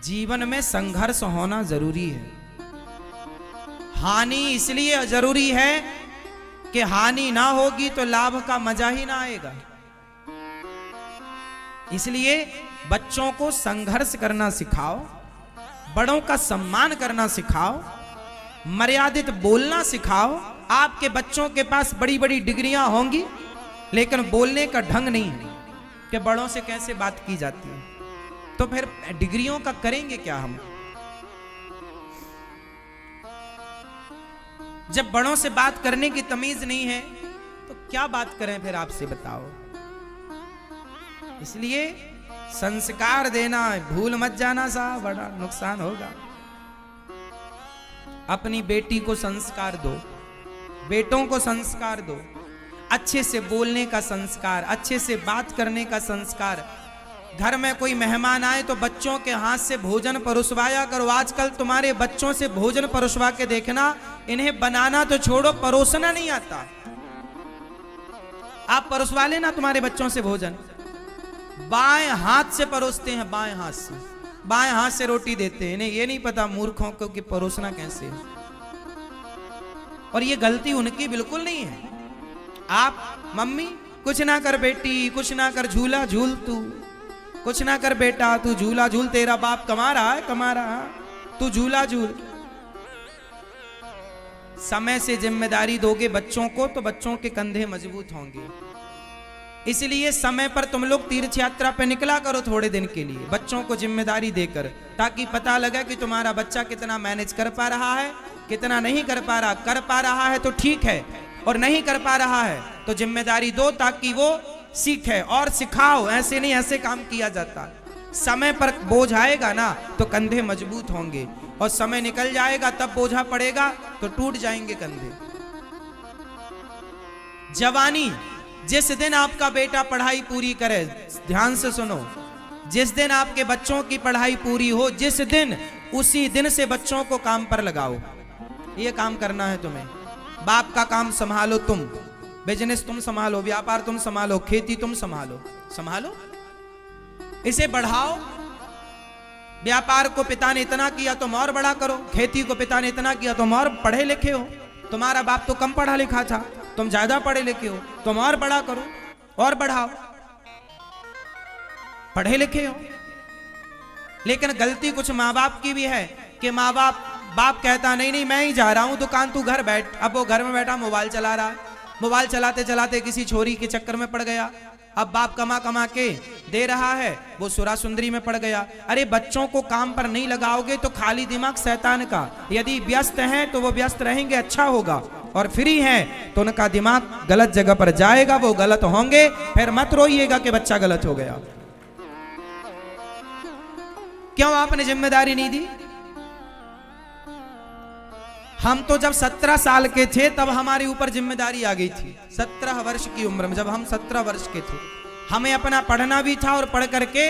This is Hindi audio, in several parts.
जीवन में संघर्ष होना जरूरी है। हानि इसलिए जरूरी है कि हानि ना होगी तो लाभ का मजा ही ना आएगा। इसलिए बच्चों को संघर्ष करना सिखाओ, बड़ों का सम्मान करना सिखाओ, मर्यादित बोलना सिखाओ। आपके बच्चों के पास बड़ी बड़ी डिग्रियां होंगी लेकिन बोलने का ढंग नहीं है कि बड़ों से कैसे बात की जाती है, तो फिर डिग्रियों का करेंगे क्या हम? जब बड़ों से बात करने की तमीज नहीं है तो क्या बात करें फिर, आपसे बताओ। इसलिए संस्कार देना भूल मत जाना साहब, बड़ा नुकसान होगा। अपनी बेटी को संस्कार दो, बेटों को संस्कार दो, अच्छे से बोलने का संस्कार, अच्छे से बात करने का संस्कार। घर में कोई मेहमान आए तो बच्चों के हाथ से भोजन परोसवाया करो। आजकल तुम्हारे बच्चों से भोजन परोसवा के देखना, इन्हें बनाना तो छोड़ो, परोसना नहीं आता। आप परोसवा लेना तुम्हारे बच्चों से भोजन, बाएं हाथ से परोसते हैं, बाएं हाथ से, बाएं हाथ से रोटी देते हैं। इन्हें ये नहीं पता मूर्खों को कि परोसना कैसे है। और ये गलती उनकी बिल्कुल नहीं है। आप मम्मी कुछ ना कर बेटी, कुछ ना कर, झूला झूल तू, कुछ ना कर बेटा तू झूला झूल, तेरा बाप कमा रहा है, कमा रहा है, तू झूला झूल। समय से जिम्मेदारी दोगे बच्चों को तो बच्चों के कंधे मजबूत होंगे। इसलिए समय पर तुम लोग तीर्थ यात्रा पे निकला करो थोड़े दिन के लिए, बच्चों को जिम्मेदारी देकर, ताकि पता लगे कि तुम्हारा बच्चा कितना मैनेज कर पा रहा है, कितना नहीं कर पा रहा। कर पा रहा है तो ठीक है, और नहीं कर पा रहा है तो जिम्मेदारी दो ताकि वो सीखे और सिखाओ। ऐसे नहीं, ऐसे काम किया जाता। समय पर बोझ आएगा ना तो कंधे मजबूत होंगे, और समय निकल जाएगा तब बोझा पड़ेगा तो टूट जाएंगे कंधे। जवानी, जिस दिन आपका बेटा पढ़ाई पूरी करे, ध्यान से सुनो, जिस दिन आपके बच्चों की पढ़ाई पूरी हो, जिस दिन, उसी दिन से बच्चों को काम पर लगाओ। ये काम करना है तुम्हें। बाप का काम संभालो तुम, बिजनेस तुम संभालो, व्यापार तुम संभालो, खेती तुम संभालो, संभालो, इसे बढ़ाओ। व्यापार को पिता ने इतना किया तुम और बड़ा करो, खेती को पिता ने इतना किया तुम और पढ़े लिखे हो। तुम्हारा बाप तो कम पढ़ा लिखा था, तुम ज्यादा पढ़े लिखे हो, तुम और बड़ा करो और बढ़ाओ। पढ़े लिखे हो, लेकिन गलती कुछ माँ बाप की भी है कि माँ बाप कहता नहीं नहीं मैं ही जा रहा हूं दुकान, तू घर बैठ। अब वो घर में बैठा मोबाइल चला रहा है, मोबाइल चलाते चलाते किसी छोरी के चक्कर में पड़ गया। अब बाप कमा कमा के दे रहा है, वो सुरा सुंदरी में पड़ गया। अरे बच्चों को काम पर नहीं लगाओगे तो खाली दिमाग शैतान का। यदि व्यस्त हैं तो वो व्यस्त रहेंगे, अच्छा होगा, और फ्री हैं तो उनका दिमाग गलत जगह पर जाएगा, वो गलत होंगे। फिर मत रोइएगा कि बच्चा गलत हो गया। क्यों आपने जिम्मेदारी नहीं दी? हम तो जब 17 साल के थे तब हमारे ऊपर जिम्मेदारी आ गई थी। 17 वर्ष की उम्र में, जब हम 17 वर्ष के थे, हमें अपना पढ़ना भी था और पढ़ करके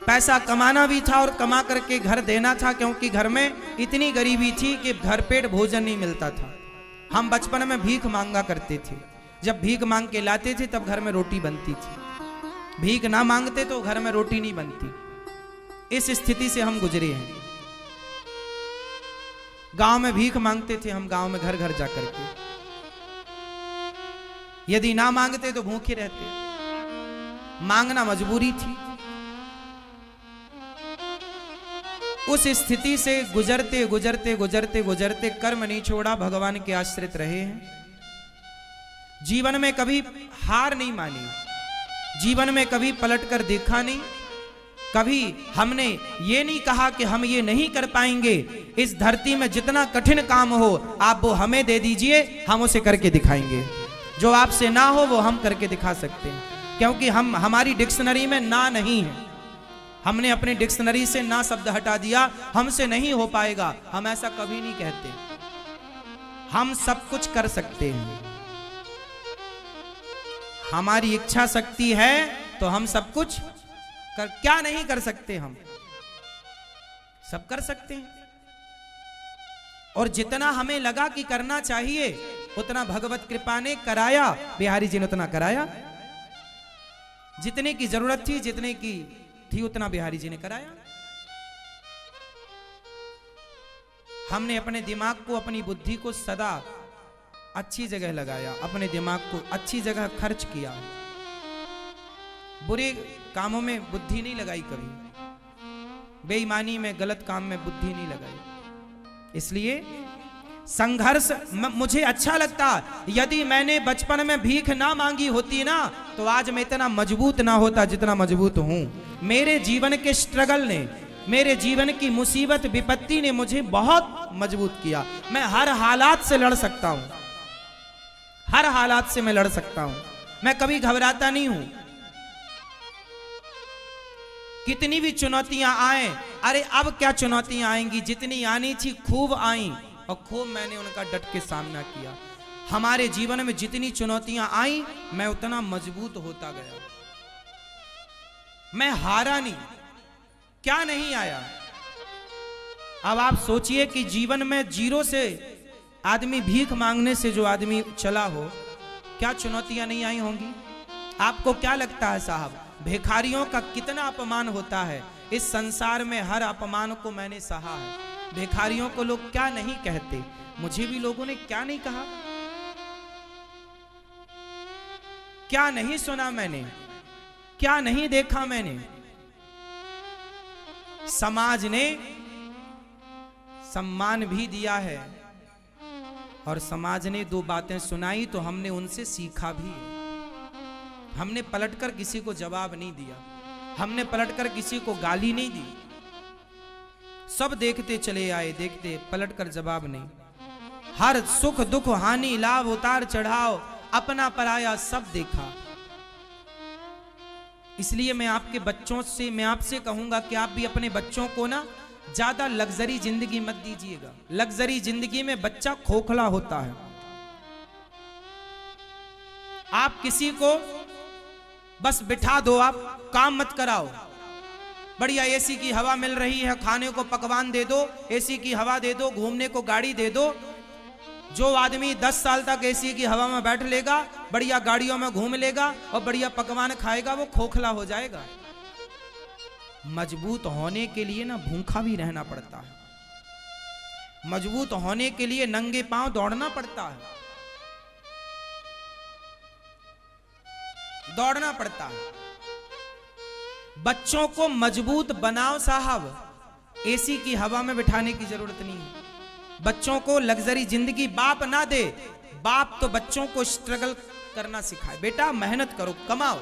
पैसा कमाना भी था और कमा करके घर देना था, क्योंकि घर में इतनी गरीबी थी कि घर पेट भोजन नहीं मिलता था। हम बचपन में भीख मांगा करते थे। जब भीख मांग के लाते थे तब घर में रोटी बनती थी, भीख ना मांगते तो घर में रोटी नहीं बनती। इस स्थिति से हम गुजरे हैं। गांव में भीख मांगते थे हम, गांव में घर घर जाकर के। यदि ना मांगते तो भूखे रहते, मांगना मजबूरी थी। उस स्थिति से गुजरते गुजरते गुजरते गुजरते कर्म नहीं छोड़ा, भगवान के आश्रित रहे हैं। जीवन में कभी हार नहीं मानी, जीवन में कभी पलट कर देखा नहीं, कभी हमने ये नहीं कहा कि हम ये नहीं कर पाएंगे। इस धरती में जितना कठिन काम हो आप वो हमें दे दीजिए, हम उसे करके दिखाएंगे। जो आपसे ना हो वो हम करके दिखा सकते हैं, क्योंकि हमारी डिक्शनरी में ना नहीं है। हमने अपनी डिक्शनरी से ना शब्द हटा दिया, हमसे नहीं हो पाएगा, हम ऐसा कभी नहीं कहते। हम सब कुछ कर सकते हैं, हमारी इच्छा शक्ति है तो हम सब कुछ क्या नहीं कर सकते? हम सब कर सकते हैं। और जितना हमें लगा कि करना चाहिए उतना भगवत कृपा ने कराया, बिहारी जी ने उतना कराया। जितने की जरूरत थी, जितने की थी उतना बिहारी जी ने कराया। हमने अपने दिमाग को, अपनी बुद्धि को सदा अच्छी जगह लगाया, अपने दिमाग को अच्छी जगह खर्च किया। बुरे कामों में बुद्धि नहीं लगाई कभी, बेईमानी में, गलत काम में बुद्धि नहीं लगाई। इसलिए संघर्ष मुझे अच्छा लगता। यदि मैंने बचपन में भीख ना मांगी होती ना, तो आज मैं इतना मजबूत ना होता जितना मजबूत हूं। मेरे जीवन के स्ट्रगल ने, मेरे जीवन की मुसीबत विपत्ति ने मुझे बहुत मजबूत किया। मैं हर हालात से लड़ सकता हूं, हर हालात से मैं लड़ सकता हूं। मैं कभी घबराता नहीं हूं। कितनी भी चुनौतियां आए, अरे अब क्या चुनौतियां आएंगी, जितनी आनी थी खूब आई और खूब मैंने उनका डट के सामना किया। हमारे जीवन में जितनी चुनौतियां आई, मैं उतना मजबूत होता गया। मैं हारा नहीं। क्या नहीं आया? अब आप सोचिए कि जीवन में जीरो से आदमी, भीख मांगने से जो आदमी चला हो, क्या चुनौतियां नहीं आई होंगी? आपको क्या लगता है साहब, भिखारियों का कितना अपमान होता है? इस संसार में हर अपमान को मैंने सहा है। भिखारियों को लोग क्या नहीं कहते, मुझे भी लोगों ने क्या नहीं कहा, क्या नहीं सुना मैंने, क्या नहीं देखा मैंने। समाज ने सम्मान भी दिया है और समाज ने दो बातें सुनाई तो हमने उनसे सीखा भी। हमने पलटकर किसी को जवाब नहीं दिया, हमने पलटकर किसी को गाली नहीं दी। सब देखते चले आए, देखते, पलटकर जवाब नहीं। हर सुख दुख हानि लाभ उतार चढ़ाव, अपना पराया सब देखा। इसलिए मैं आपके बच्चों से, मैं आपसे कहूंगा कि आप भी अपने बच्चों को ना ज्यादा लग्जरी जिंदगी मत दीजिएगा। लग्जरी जिंदगी में बच्चा खोखला होता है। आप किसी को बस बिठा दो, आप काम मत कराओ। बढ़िया एसी की हवा मिल रही है, खाने को पकवान दे दो, एसी की हवा दे दो, घूमने को गाड़ी दे दो। जो आदमी 10 साल तक एसी की हवा में बैठ लेगा, बढ़िया गाड़ियों में घूम लेगा और बढ़िया पकवान खाएगा, वो खोखला हो जाएगा। मजबूत होने के लिए ना भूखा भी रहना पड़ता है। मजबूत होने के लिए नंगे पांव दौड़ना पड़ता है, दौड़ना पड़ता है। बच्चों को मजबूत बनाओ साहब, एसी की हवा में बिठाने की जरूरत नहीं है। बच्चों को लग्जरी जिंदगी बाप ना दे। बाप तो बच्चों को स्ट्रगल करना सिखाए। बेटा मेहनत करो, कमाओ,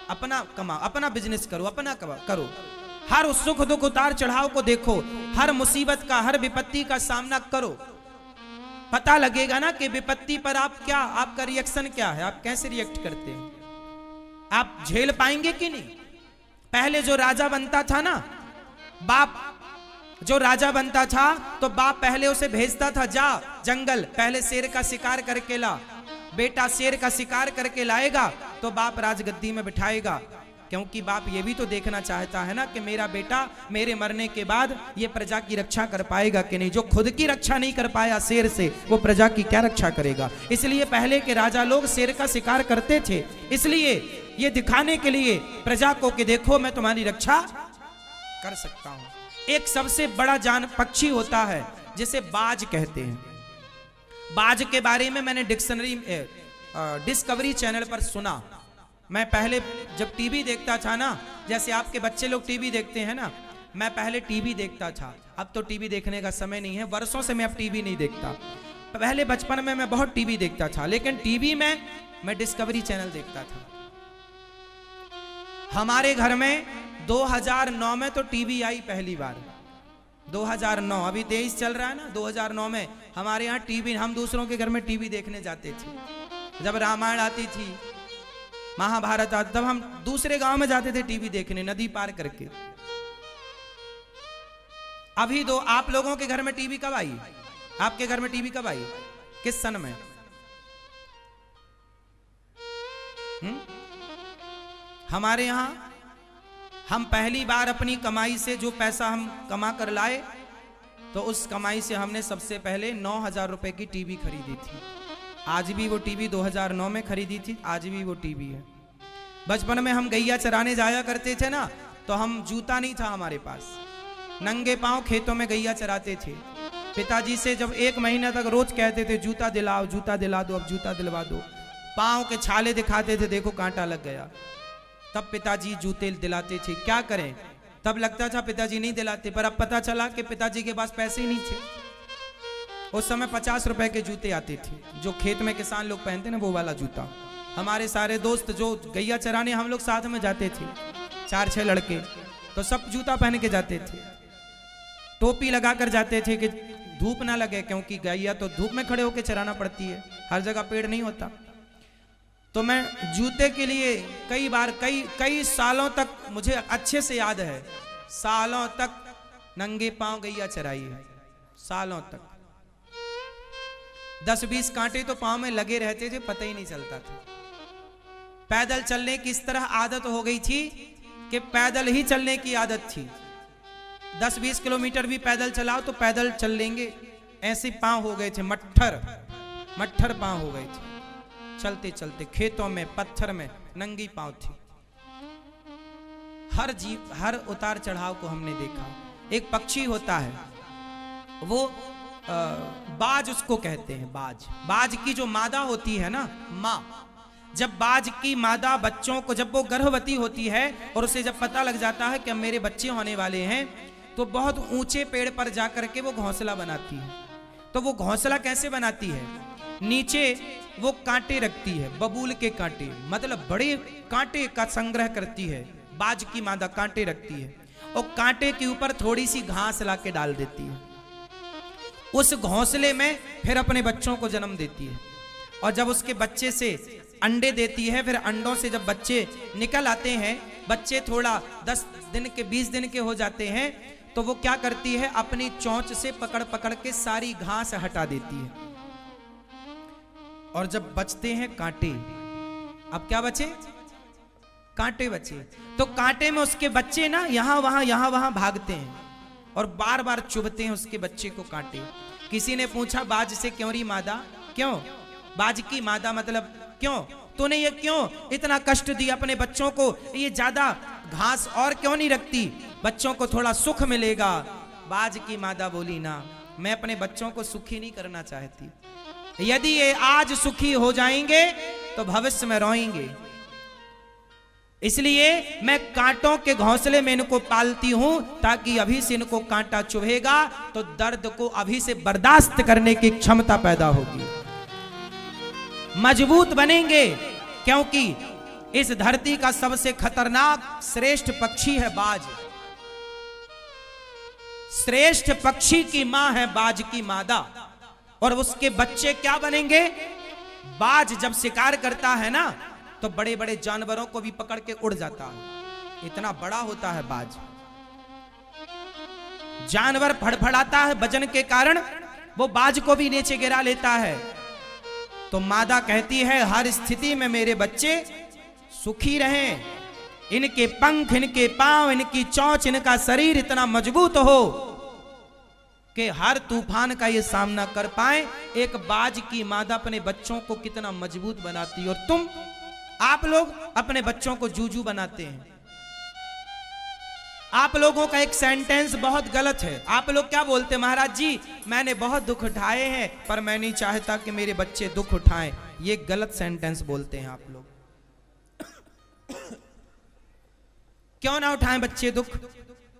अपना कमाओ, अपना बिजनेस करो, अपना करो। हर सुख दुख उतार चढ़ाव को देखो, हर मुसीबत का, हर विपत्ति का सामना करो। पता लगेगा ना कि विपत्ति पर आप क्या, आपका रिएक्शन क्या है, आप कैसे रिएक्ट करते हैं, आप झेल पाएंगे कि नहीं। पहले जो राजा बनता था ना, बाप जो राजा बनता था तो बाप पहले उसे भेजता था, जा जंगल, पहले शेर का शिकार करके ला। बेटा शेर का शिकार करके लाएगा तो बाप राजगद्दी में बिठाएगा, क्योंकि बाप ये भी तो देखना चाहता है ना कि मेरा बेटा मेरे मरने के बाद ये प्रजा की रक्षा कर पाएगा कि नहीं। जो खुद की रक्षा नहीं कर पाया शेर से, वो प्रजा की क्या रक्षा करेगा। इसलिए पहले के राजा लोग शेर का शिकार करते थे, इसलिए ये दिखाने के लिए प्रजा को कि देखो मैं तुम्हारी रक्षा कर सकता हूं। एक सबसे बड़ा जान पक्षी होता है जिसे बाज कहते हैं। बाज के बारे में मैंने डिस्कवरी चैनल पर सुना। मैं पहले जब टीवी देखता था ना, जैसे आपके बच्चे लोग टीवी देखते हैं ना, मैं पहले टीवी देखता था। अब तो टीवी देखने का समय नहीं है, वर्षों से मैं अब टीवी नहीं देखता। पहले बचपन में मैं बहुत टीवी देखता था, लेकिन टीवी में मैं डिस्कवरी चैनल देखता था। हमारे घर में 2009 में तो टीवी आई पहली बार। 2009, अभी 23 चल रहा है ना, 2009 में हमारे यहाँ टीवी, हम दूसरों के घर में टीवी देखने जाते थे। जब रामायण आती थी, महाभारत आती, तब हम दूसरे गांव में जाते थे टीवी देखने, नदी पार करके। अभी दो आप लोगों के घर में टीवी कब आई? आपके घर में टीवी कब आई? किस सन में? हमारे यहां हम पहली बार अपनी कमाई से जो पैसा हम कमा कर लाए, तो उस कमाई से हमने सबसे पहले 9,000 रुपए की टीवी खरीदी थी। आज भी वो टीवी 2009 में खरीदी थी, आज भी वो टीवी है। बचपन में हम गैया चराने जाया करते थे ना, तो हम जूता नहीं था हमारे पास, नंगे पांव खेतों में गैया चराते थे। पिताजी से जब 1 महीना तक रोज कहते थे जूता दिलाओ, जूता दिला दो, अब जूता दिलवा दो, पाँव के छाले दिखाते थे, देखो कांटा लग गया, तब पिताजी जूते दिलाते थे। क्या करें, तब लगता था पिताजी नहीं दिलाते, पर अब पता चला कि पिताजी के पास पैसे ही नहीं थे। उस समय 50 रुपए के जूते आते थे, जो खेत में किसान लोग पहनते ना, वो वाला जूता। हमारे सारे दोस्त जो गैया चराने हम लोग साथ में जाते थे, 4-6 लड़के, तो सब जूता पहन के जाते थे, टोपी लगा कर जाते थे कि धूप ना लगे, क्योंकि गैया तो धूप में खड़े होकर चराना पड़ती है, हर जगह पेड़ नहीं होता। तो मैं जूते के लिए कई बार कई सालों तक, मुझे अच्छे से याद है, सालों तक नंगे पांव गैया चराई है, सालों तक। 10-20 कांटे तो पांव में लगे रहते थे, पता ही नहीं चलता था। पैदल चलने की इस तरह आदत हो गई थी कि पैदल ही चलने की आदत थी। 10-20 किलोमीटर भी पैदल चलाओ तो पैदल चल लेंगे, ऐसे पांव हो गए थे, मट्ठर पांव हो गए थे। चलते चलते खेतों में, पत्थर में नंगी पांव थी। हर उतार चढ़ाव को हमने देखा। एक पक्षी होता है, वो बाज उसको कहते हैं, बाज की जो मादा होती है ना, माँ, जब बाज की मादा बच्चों को, जब वो गर्भवती होती है और उसे जब पता लग जाता है कि अब मेरे बच्चे होने वाले हैं, तो बहुत ऊंचे पेड़ पर जाकर के वो घोंसला बनाती है। तो वो घोंसला कैसे बनाती है, नीचे वो कांटे रखती है, बबूल के कांटे, मतलब बड़े कांटे का संग्रह करती है। बाज की मादा कांटे रखती है और कांटे के ऊपर थोड़ी सी घास ला के डाल देती है। उस घोंसले में फिर अपने बच्चों को जन्म देती है, और जब उसके बच्चे से अंडे देती है, फिर अंडों से जब बच्चे निकल आते हैं, बच्चे थोड़ा 10 दिन के 20 दिन के हो जाते हैं, तो वो क्या करती है, अपनी चोंच से पकड़ पकड़ के सारी घास हटा देती है। और जब बचते हैं कांटे, अब क्या बचे, कांटे बचे, तो कांटे में उसके बच्चे ना यहां वहां भागते हैं और बार बार चुभते हैं उसके बच्चे को कांटे। किसी ने पूछा बाज से, क्यों री मादा, क्यों बाज की मादा, मतलब क्यों तूने ये क्यों इतना कष्ट दिया अपने बच्चों को, ये ज्यादा घास और क्यों नहीं रखती, बच्चों को थोड़ा सुख मिलेगा। बाज की मादा बोली, ना, मैं अपने बच्चों को सुखी नहीं करना चाहती। यदि ये आज सुखी हो जाएंगे तो भविष्य में रोएंगे, इसलिए मैं कांटों के घोंसले में इनको पालती हूं, ताकि अभी से इनको कांटा चुभेगा तो दर्द को अभी से बर्दाश्त करने की क्षमता पैदा होगी, मजबूत बनेंगे। क्योंकि इस धरती का सबसे खतरनाक श्रेष्ठ पक्षी है बाज। श्रेष्ठ पक्षी की मां है बाज की मादा, और उसके बच्चे क्या बनेंगे। बाज जब शिकार करता है ना, तो बड़े बड़े जानवरों को भी पकड़ के उड़ जाता है, इतना बड़ा होता है बाज। जानवर फड़फड़ाता है वजन के कारण, वो बाज को भी नीचे गिरा लेता है। तो मादा कहती है, हर स्थिति में मेरे बच्चे सुखी रहें, इनके पंख, इनके पांव, इनकी चोंच, इनका शरीर इतना मजबूत हो कि हर तूफान का ये सामना कर पाए। एक बाज की मादा अपने बच्चों को कितना मजबूत बनाती, और आप लोग अपने बच्चों को जूजू बनाते हैं। आप लोगों का एक सेंटेंस बहुत गलत है। आप लोग क्या बोलते हैं, महाराज जी मैंने बहुत दुख उठाए हैं, पर मैं नहीं चाहता कि मेरे बच्चे दुख उठाएं। ये गलत सेंटेंस बोलते हैं आप लोग। क्यों ना उठाएं बच्चे दुख।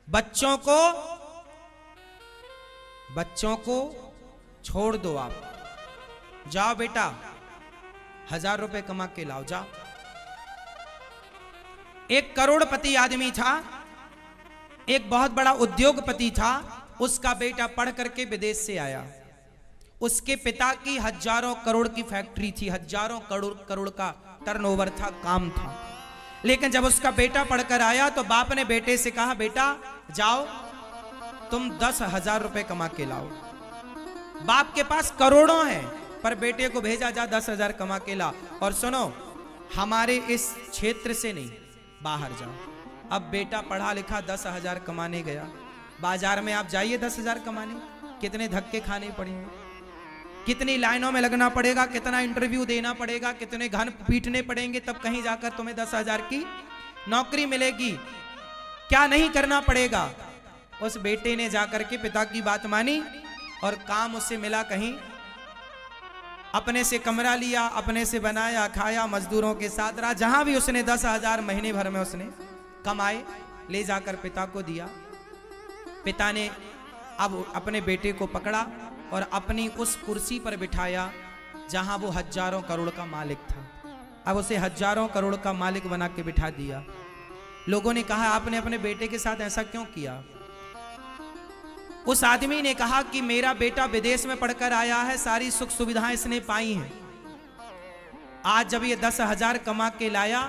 बच्चों को छोड़ दो, आप जाओ बेटा 1000 रुपए कमा के लाओ, जाओ। एक करोड़पति आदमी था, एक बहुत बड़ा उद्योगपति था, उसका बेटा पढ़ करके विदेश से आया। उसके पिता की हजारों करोड़ की फैक्ट्री थी, हजारों करोड़ का टर्नओवर था, काम था। लेकिन जब उसका बेटा पढ़कर आया तो बाप ने बेटे से कहा, बेटा जाओ तुम 10,000 रुपए कमा के लाओ। बाप के पास करोड़ों हैं, पर बेटे को भेजा, जा 10,000 कमा के ला। और सुनो, हमारे इस क्षेत्र से नहीं, बाहर जाओ। अब बेटा पढ़ा लिखा 10,000 कमाने गया। बाजार में आप जाइए 10,000 कमाने, कितने धक्के खाने पड़ेंगे, कितनी लाइनों में लगना पड़ेगा, कितना इंटरव्यू देना पड़ेगा, कितने घन पीटने पड़ेंगे, तब कहीं जाकर तुम्हें 10,000 की नौकरी मिलेगी। क्या नहीं करना पड़ेगा। उस बेटे ने जाकर के पिता की बात मानी और काम उससे मिला कहीं, अपने से कमरा लिया, अपने से बनाया, खाया, मजदूरों के साथ रहा। जहां भी उसने 10,000 महीने भर में उसने कमाए, ले जाकर पिता को दिया। पिता ने अब अपने बेटे को पकड़ा और अपनी उस कुर्सी पर बिठाया जहां वो हजारों करोड़ का मालिक था। अब उसे हजारों करोड़ का मालिक बना के बिठा दिया। लोगों ने कहा, आपने अपने बेटे के साथ ऐसा क्यों किया? उस आदमी ने कहा कि मेरा बेटा विदेश में पढ़कर आया है, सारी सुख सुविधाएं इसने पाई हैं। आज जब ये 10,000 कमा के लाया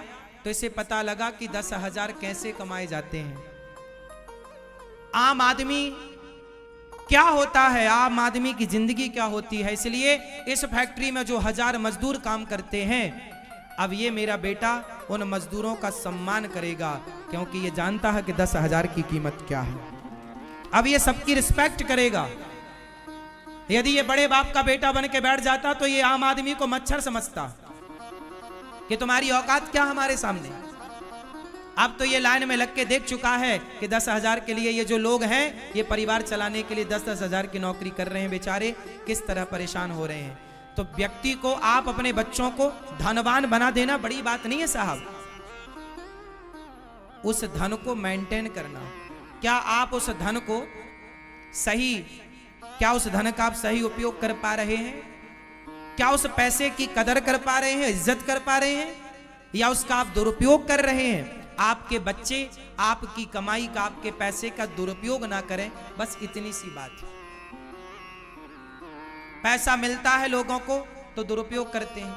तो इसे पता लगा कि 10,000 कैसे कमाए जाते हैं। आम आदमी क्या होता है, आम आदमी की जिंदगी क्या होती है। इसलिए इस फैक्ट्री में जो 1000 मजदूर काम करते हैं, अब ये मेरा बेटा उन मजदूरों का सम्मान करेगा, क्योंकि ये जानता है कि 10,000 की कीमत क्या है। अब ये सबकी रिस्पेक्ट करेगा। यदि ये बड़े बाप का बेटा बन के बैठ जाता तो ये आम आदमी को मच्छर समझता कि तुम्हारी औकात क्या हमारे सामने। अब तो ये लाइन में लग के देख चुका है कि 10,000 के लिए ये जो लोग हैं, ये परिवार चलाने के लिए 10-10,000 की नौकरी कर रहे हैं, बेचारे किस तरह परेशान हो रहे हैं। तो व्यक्ति को, आप अपने बच्चों को धनवान बना देना बड़ी बात नहीं है साहब। उस धन को मेंटेन करना, क्या आप उस धन को सही, क्या उस धन का आप सही उपयोग कर पा रहे हैं? क्या उस पैसे की कदर कर पा रहे हैं, इज्जत कर पा रहे हैं, या उसका आप दुरुपयोग कर रहे हैं? आपके बच्चे आपकी कमाई का, आपके पैसे का दुरुपयोग ना करें, बस इतनी सी बात है। पैसा मिलता है लोगों को तो दुरुपयोग करते हैं।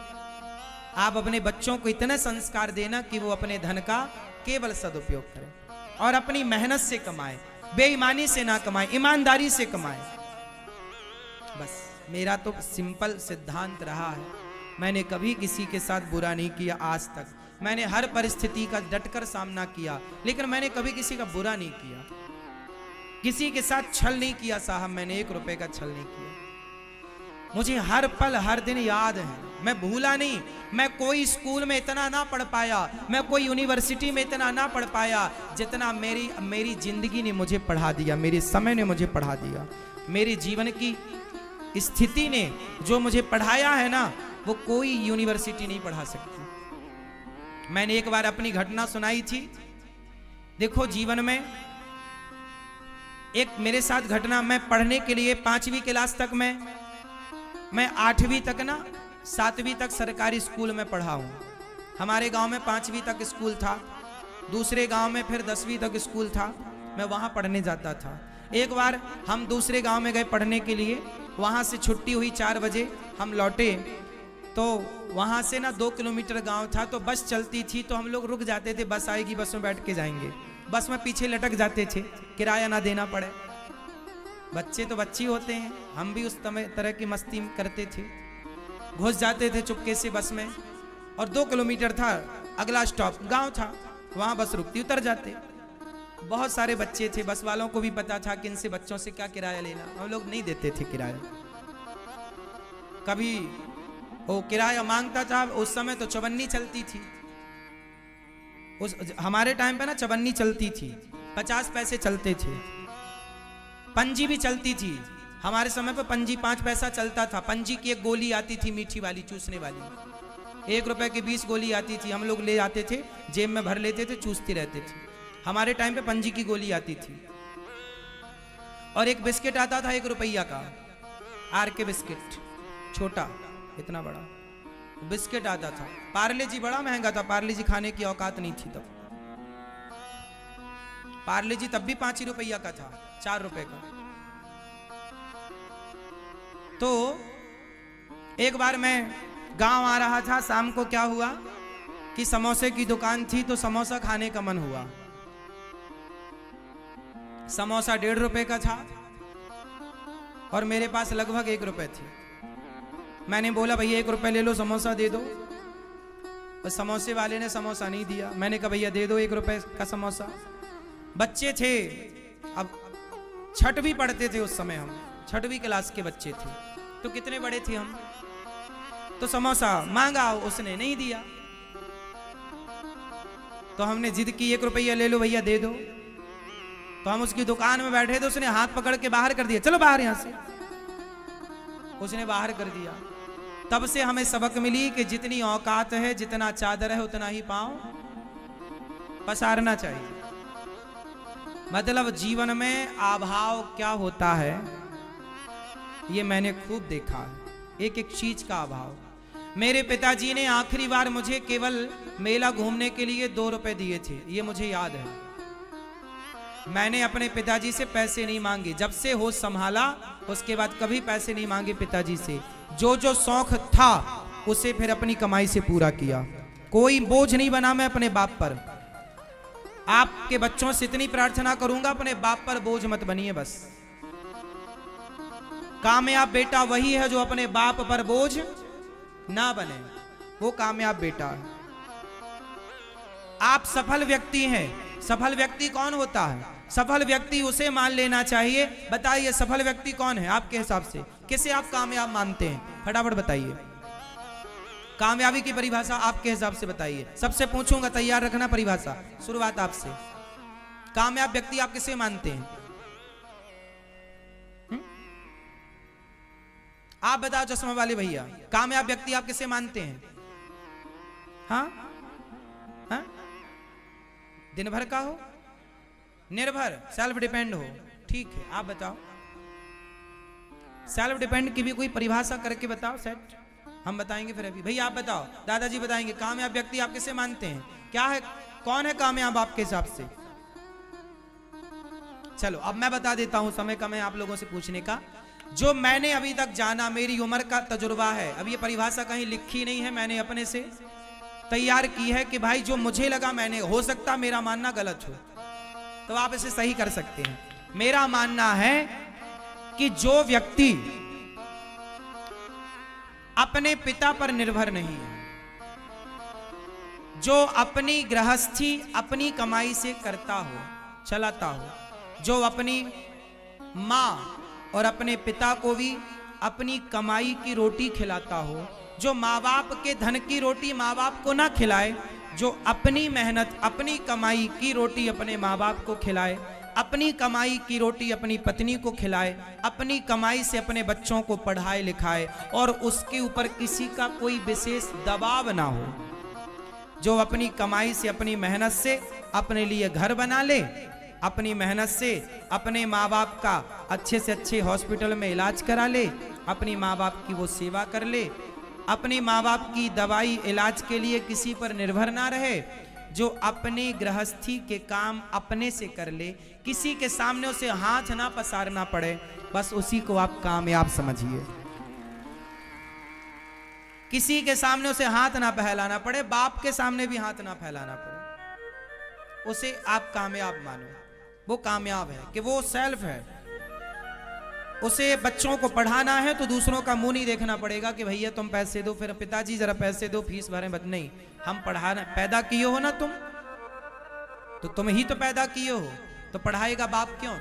आप अपने बच्चों को इतने संस्कार देना कि वो अपने धन का केवल सदुपयोग करें और अपनी मेहनत से कमाए, बेईमानी से ना कमाए, ईमानदारी से कमाए। बस मेरा तो सिंपल सिद्धांत रहा है, मैंने कभी किसी के साथ बुरा नहीं किया आज तक। मैंने हर परिस्थिति का डटकर सामना किया, लेकिन मैंने कभी किसी का बुरा नहीं किया, किसी के साथ छल नहीं किया साहब। मैंने 1 रुपए का छल नहीं किया। मुझे हर पल हर दिन याद है, मैं भूला नहीं। मैं कोई स्कूल में इतना ना पढ़ पाया, मैं कोई यूनिवर्सिटी में इतना ना पढ़ पाया जितना मेरी जिंदगी ने मुझे पढ़ा दिया, मेरे समय ने मुझे पढ़ा दिया। मेरे जीवन की स्थिति ने जो मुझे पढ़ाया है ना, वो कोई यूनिवर्सिटी नहीं पढ़ा सकती। मैंने एक बार अपनी घटना सुनाई थी। देखो, जीवन में एक मेरे साथ घटना, मैं पढ़ने के लिए 5वीं क्लास तक मैं 8वीं तक ना 7वीं तक सरकारी स्कूल में पढ़ा हूँ। हमारे गांव में 5वीं तक स्कूल था, दूसरे गांव में फिर 10वीं तक स्कूल था। मैं वहाँ पढ़ने जाता था। एक बार हम दूसरे गांव में गए पढ़ने के लिए, वहाँ से छुट्टी हुई 4 बजे, हम लौटे तो वहाँ से ना 2 किलोमीटर गांव था, तो बस चलती थी तो हम लोग रुक जाते थे, बस आएगी, बस में बैठ के जाएंगे। बस में पीछे लटक जाते थे, किराया ना देना पड़े। बच्चे तो बच्चे होते हैं, हम भी उस तरह की मस्ती करते थे। घुस जाते थे चुपके से बस में, और 2 किलोमीटर था अगला स्टॉप, गांव था, वहां बस रुकती, उतर जाते। बहुत सारे बच्चे थे, बस वालों को भी पता था कि इनसे बच्चों से क्या किराया लेना। हम लोग नहीं देते थे किराया। कभी वो किराया मांगता था, उस समय तो चवन्नी चलती थी। हमारे टाइम पे ना चवन्नी चलती थी, 50 पैसे चलते थे। पंजी भी चलती थी, हमारे समय पे पंजी 5 पैसा चलता था। पंजी की एक गोली आती थी मीठी वाली, चूसने वाली, 1 रुपए की 20 गोली आती थी। हम लोग ले आते थे, जेब में भर लेते थे, चूसते रहते थे। हमारे टाइम पे पंजी की गोली आती थी। और एक बिस्किट आता था 1 रुपया का, आर के बिस्किट, छोटा, इतना बड़ा बिस्किट आता था। पार्ले जी बड़ा महंगा था, पार्ले जी खाने की औकात नहीं थी तब। पार्ले जी तब भी 5 ही रुपया का था, 4 रुपए का। तो एक बार मैं गांव आ रहा था, शाम को क्या हुआ कि समोसे की दुकान थी, तो समोसा खाने का मन हुआ। समोसा 1.5 रुपए का था और मेरे पास लगभग 1 रुपए थी। मैंने बोला, भैया 1 रुपए ले लो, समोसा दे दो। और समोसे वाले ने समोसा नहीं दिया। मैंने कहा, भैया दे दो 1 रुपए का समोसा। बच्चे थे, अब छठ भी पढ़ते थे उस समय, हम 6वीं क्लास के बच्चे थे, तो कितने बड़े थे हम। तो समोसा मांगा, उसने नहीं दिया। तो हमने जिद की, 1 रुपया ले लो भैया, दे दो। तो हम उसकी दुकान में बैठे थे, उसने हाथ पकड़ के बाहर कर दिया, चलो बाहर यहां से। उसने बाहर कर दिया। तब से हमें सबक मिली कि जितनी औकात है, जितना चादर है, उतना ही पांव पसारना चाहिए। मतलब जीवन में अभाव क्या होता है ये मैंने खूब देखा है, एक एक चीज का अभाव। मेरे पिताजी ने आखिरी बार मुझे केवल मेला घूमने के लिए 2 रुपए दिए थे, ये मुझे याद है। मैंने अपने पिताजी से पैसे नहीं मांगे, जब से होश संभाला उसके बाद कभी पैसे नहीं मांगे पिताजी से। जो जो शौक था उसे फिर अपनी कमाई से पूरा किया, कोई बोझ नहीं बना मैं अपने बाप पर। आपके बच्चों से इतनी प्रार्थना करूंगा, अपने बाप पर बोझ मत बनिए बस। कामयाब बेटा वही है जो अपने बाप पर बोझ ना बने, वो कामयाब बेटा है। आप सफल व्यक्ति हैं। सफल व्यक्ति कौन होता है? सफल व्यक्ति उसे मान लेना चाहिए। बताइए सफल व्यक्ति कौन है आपके हिसाब से? किसे आप कामयाब मानते हैं? फटाफट बताइए। कामयाबी की परिभाषा आपके हिसाब से बताइए। सबसे पूछूंगा, तैयार रखना परिभाषा। शुरुआत आपसे। कामयाब व्यक्ति आप किसे मानते हैं? आप बताओ चश्मा वाले भैया, कामयाब व्यक्ति आप किसे मानते हैं? हाँ हाँ, दिन भर का हो, निर्भर, सेल्फ डिपेंड हो, ठीक है। आप बताओ सेल्फ डिपेंड की भी कोई परिभाषा करके बताओ सेट, हम बताएंगे फिर। अभी भैया आप बताओ, दादाजी बताएंगे कामयाब व्यक्ति आप किसे मानते हैं? क्या है, कौन है कामयाब आपके हिसाब से? चलो अब मैं बता देता हूं, समय कम है आप लोगों से पूछने का। जो मैंने अभी तक जाना, मेरी उम्र का तजुर्बा है, अब ये परिभाषा कहीं लिखी नहीं है, मैंने अपने से तैयार की है कि भाई जो मुझे लगा, मैंने, हो सकता मेरा मानना गलत हो तो आप इसे सही कर सकते हैं। मेरा मानना है कि जो व्यक्ति अपने पिता पर निर्भर नहीं है, जो अपनी गृहस्थी अपनी कमाई से करता हो, चलाता हो, जो अपनी मां और अपने पिता को भी अपनी कमाई की रोटी खिलाता हो, जो माँ बाप के धन की रोटी माँ बाप को ना खिलाए, जो अपनी मेहनत अपनी कमाई की रोटी अपने माँ बाप को खिलाए, अपनी कमाई की रोटी अपनी पत्नी को खिलाए, अपनी कमाई से अपने बच्चों को पढ़ाए लिखाए और उसके ऊपर किसी का कोई विशेष दबाव ना हो, जो अपनी कमाई से अपनी मेहनत से अपने लिए घर बना ले, अपनी मेहनत से अपने माँ बाप का अच्छे से अच्छे हॉस्पिटल में इलाज करा ले, अपनी माँ बाप की वो सेवा कर ले, अपने माँ बाप की दवाई इलाज के लिए किसी पर निर्भर ना रहे, जो अपने गृहस्थी के काम अपने से कर ले, किसी के सामने उसे हाथ ना पसारना पड़े, बस उसी को आप कामयाब समझिए। किसी के सामने उसे हाथ ना फैलाना पड़े, बाप के सामने भी हाथ ना फैलाना पड़े, उसे आप कामयाब मानो। वो कामयाब है कि वो सेल्फ है। उसे बच्चों को पढ़ाना है तो दूसरों का मुंह नहीं देखना पड़ेगा कि भैया तुम पैसे दो, फिर पिताजी जरा पैसे दो, फीस भरें। बट नहीं, हम पढ़ाना, पैदा किए हो ना तुम, तो तुम ही तो पैदा किए हो, तो पढ़ाएगा बाप क्यों?